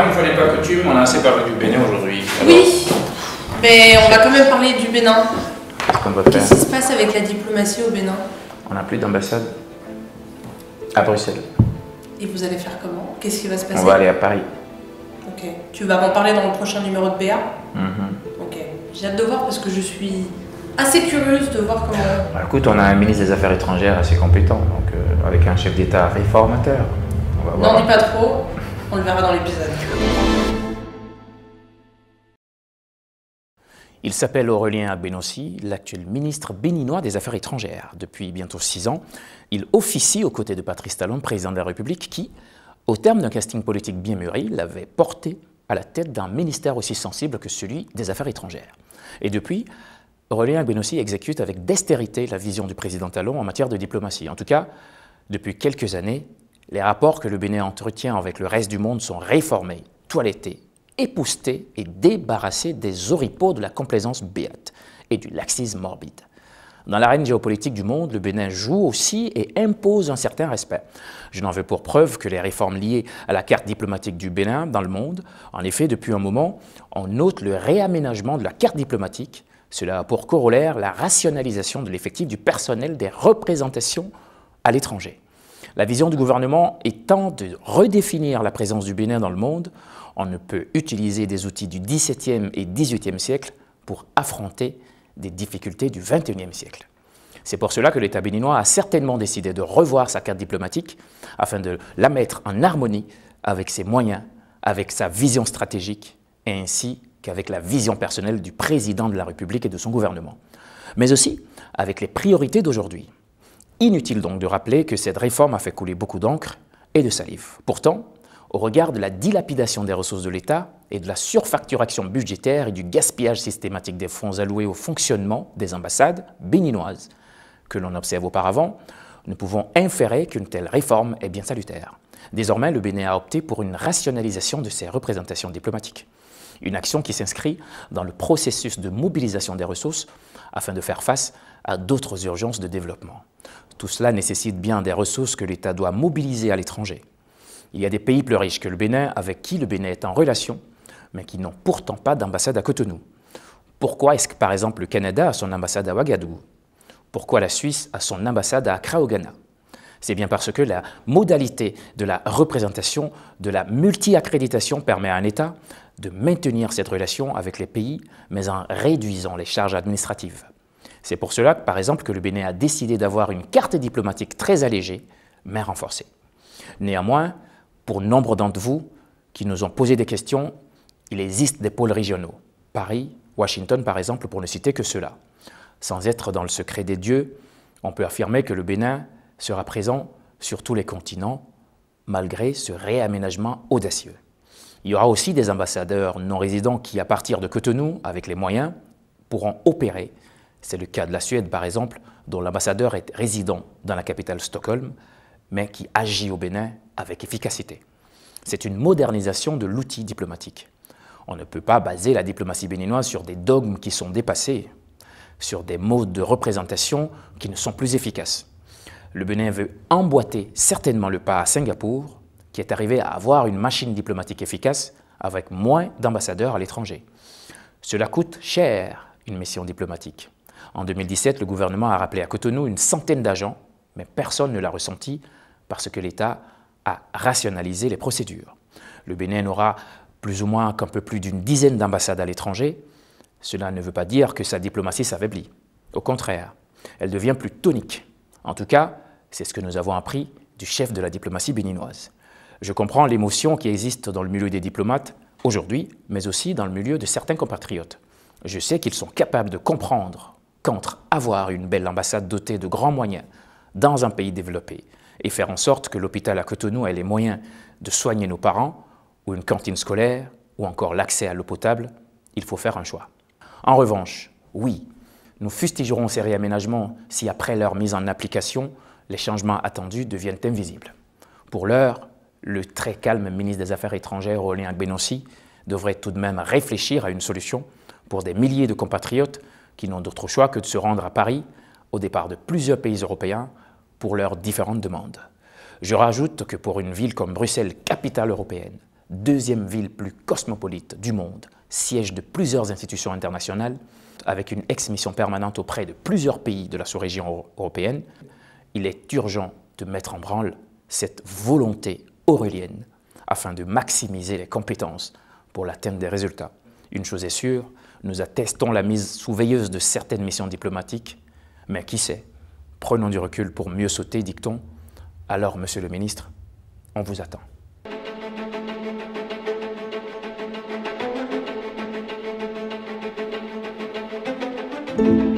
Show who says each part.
Speaker 1: Moi, une fois n'est pas coutume, on a assez parlé du Bénin aujourd'hui.
Speaker 2: Oui, mais on va quand même parler du Bénin.
Speaker 1: Qu'est-ce qu'on va faire?
Speaker 2: Qu'est-ce qui se passe avec la diplomatie au Bénin?
Speaker 1: On n'a plus d'ambassade à Bruxelles.
Speaker 2: Et vous allez faire comment? Qu'est-ce qui va se passer?
Speaker 1: On va aller à Paris.
Speaker 2: Ok. Tu vas m'en parler dans le prochain numéro de BA?
Speaker 1: Mhm.
Speaker 2: Ok. J'ai hâte de voir parce que je suis assez curieuse de voir comment...
Speaker 1: Bah, écoute, on a un ministre des Affaires étrangères assez compétent, donc avec un chef d'État réformateur. On va voir.
Speaker 2: N'en dis pas trop, on le verra dans l'épisode.
Speaker 3: Il s'appelle Aurélien Agbenossi, l'actuel ministre béninois des Affaires étrangères. Depuis bientôt 6 ans, il officie aux côtés de Patrice Talon, président de la République, qui, au terme d'un casting politique bien mûri, l'avait porté à la tête d'un ministère aussi sensible que celui des Affaires étrangères. Et depuis, Aurélien Agbenossi exécute avec dextérité la vision du président Talon en matière de diplomatie. En tout cas, depuis quelques années, les rapports que le Bénin entretient avec le reste du monde sont réformés, toilettés, époussetés et débarrassés des oripeaux de la complaisance béate et du laxisme morbide. Dans l'arène géopolitique du monde, le Bénin joue aussi et impose un certain respect. Je n'en veux pour preuve que les réformes liées à la carte diplomatique du Bénin dans le monde. En effet, depuis un moment, on note le réaménagement de la carte diplomatique. Cela a pour corollaire la rationalisation de l'effectif du personnel des représentations à l'étranger. La vision du gouvernement étant de redéfinir la présence du Bénin dans le monde, on ne peut utiliser des outils du XVIIe et XVIIIe siècle pour affronter des difficultés du XXIe siècle. C'est pour cela que l'État béninois a certainement décidé de revoir sa carte diplomatique afin de la mettre en harmonie avec ses moyens, avec sa vision stratégique et ainsi qu'avec la vision personnelle du président de la République et de son gouvernement, mais aussi avec les priorités d'aujourd'hui. Inutile donc de rappeler que cette réforme a fait couler beaucoup d'encre et de salive. Pourtant, au regard de la dilapidation des ressources de l'État et de la surfacturation budgétaire et du gaspillage systématique des fonds alloués au fonctionnement des ambassades béninoises que l'on observe auparavant, nous pouvons inférer qu'une telle réforme est bien salutaire. Désormais, le Bénin a opté pour une rationalisation de ses représentations diplomatiques. Une action qui s'inscrit dans le processus de mobilisation des ressources afin de faire face à d'autres urgences de développement. Tout cela nécessite bien des ressources que l'État doit mobiliser à l'étranger. Il y a des pays plus riches que le Bénin avec qui le Bénin est en relation, mais qui n'ont pourtant pas d'ambassade à Cotonou. Pourquoi est-ce que, par exemple, le Canada a son ambassade à Ouagadougou? Pourquoi la Suisse a son ambassade à Accra au Ghana? C'est bien parce que la modalité de la représentation, de la multi-accréditation permet à un État de maintenir cette relation avec les pays, mais en réduisant les charges administratives. C'est pour cela, par exemple, que le Bénin a décidé d'avoir une carte diplomatique très allégée, mais renforcée. Néanmoins, pour nombre d'entre vous qui nous ont posé des questions, il existe des pôles régionaux. Paris, Washington, par exemple, pour ne citer que cela. Sans être dans le secret des dieux, on peut affirmer que le Bénin sera présent sur tous les continents, malgré ce réaménagement audacieux. Il y aura aussi des ambassadeurs non résidents qui, à partir de Cotonou, avec les moyens, pourront opérer. C'est le cas de la Suède, par exemple, dont l'ambassadeur est résident dans la capitale Stockholm, mais qui agit au Bénin avec efficacité. C'est une modernisation de l'outil diplomatique. On ne peut pas baser la diplomatie béninoise sur des dogmes qui sont dépassés, sur des modes de représentation qui ne sont plus efficaces. Le Bénin veut emboîter certainement le pas à Singapour, qui est arrivé à avoir une machine diplomatique efficace avec moins d'ambassadeurs à l'étranger. Cela coûte cher, une mission diplomatique. En 2017, le gouvernement a rappelé à Cotonou une centaine d'agents, mais personne ne l'a ressenti parce que l'État a rationalisé les procédures. Le Bénin n'aura plus ou moins qu'un peu plus d'une dizaine d'ambassades à l'étranger. Cela ne veut pas dire que sa diplomatie s'affaiblit. Au contraire, elle devient plus tonique. En tout cas, c'est ce que nous avons appris du chef de la diplomatie béninoise. Je comprends l'émotion qui existe dans le milieu des diplomates aujourd'hui, mais aussi dans le milieu de certains compatriotes. Je sais qu'ils sont capables de comprendre qu'entre avoir une belle ambassade dotée de grands moyens dans un pays développé et faire en sorte que l'hôpital à Cotonou ait les moyens de soigner nos parents, ou une cantine scolaire, ou encore l'accès à l'eau potable, il faut faire un choix. En revanche, oui, nous fustigerons ces réaménagements si après leur mise en application, les changements attendus deviennent invisibles. Pour l'heure, le très calme ministre des Affaires étrangères, Aurélien Agbenossi, devrait tout de même réfléchir à une solution pour des milliers de compatriotes qui n'ont d'autre choix que de se rendre à Paris, au départ de plusieurs pays européens, pour leurs différentes demandes. Je rajoute que pour une ville comme Bruxelles, capitale européenne, deuxième ville plus cosmopolite du monde, siège de plusieurs institutions internationales, avec une ex-mission permanente auprès de plusieurs pays de la sous-région européenne, il est urgent de mettre en branle cette volonté aurélienne afin de maximiser les compétences pour l'atteinte des résultats. Une chose est sûre, nous attestons la mise sous veilleuse de certaines missions diplomatiques, mais qui sait, prenons du recul pour mieux sauter, dit-on. Alors, Monsieur le Ministre, on vous attend.
Speaker 4: Thank you.